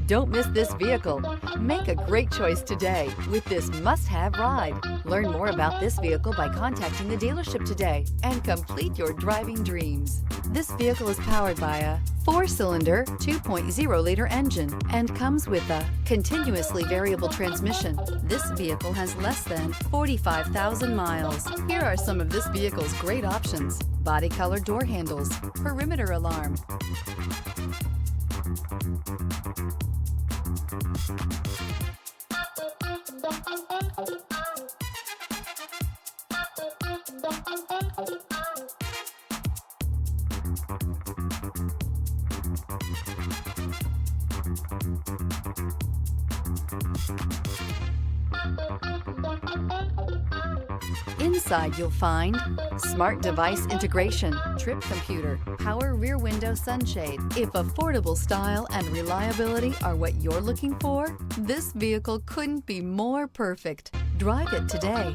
Don't miss this vehicle. Make a great choice today with this must-have ride. Learn more about this vehicle by contacting the dealership today and complete your driving dreams. This vehicle is powered by a 4-cylinder, 2.0-liter engine and comes with a continuously variable transmission. This vehicle has less than 45,000 miles. Here are some of this vehicle's great options: body color door handles, perimeter alarm, Inside you'll find smart device integration, trip computer, power rear window sunshade. If affordable style and reliability are what you're looking for, this vehicle couldn't be more perfect. Drive it today.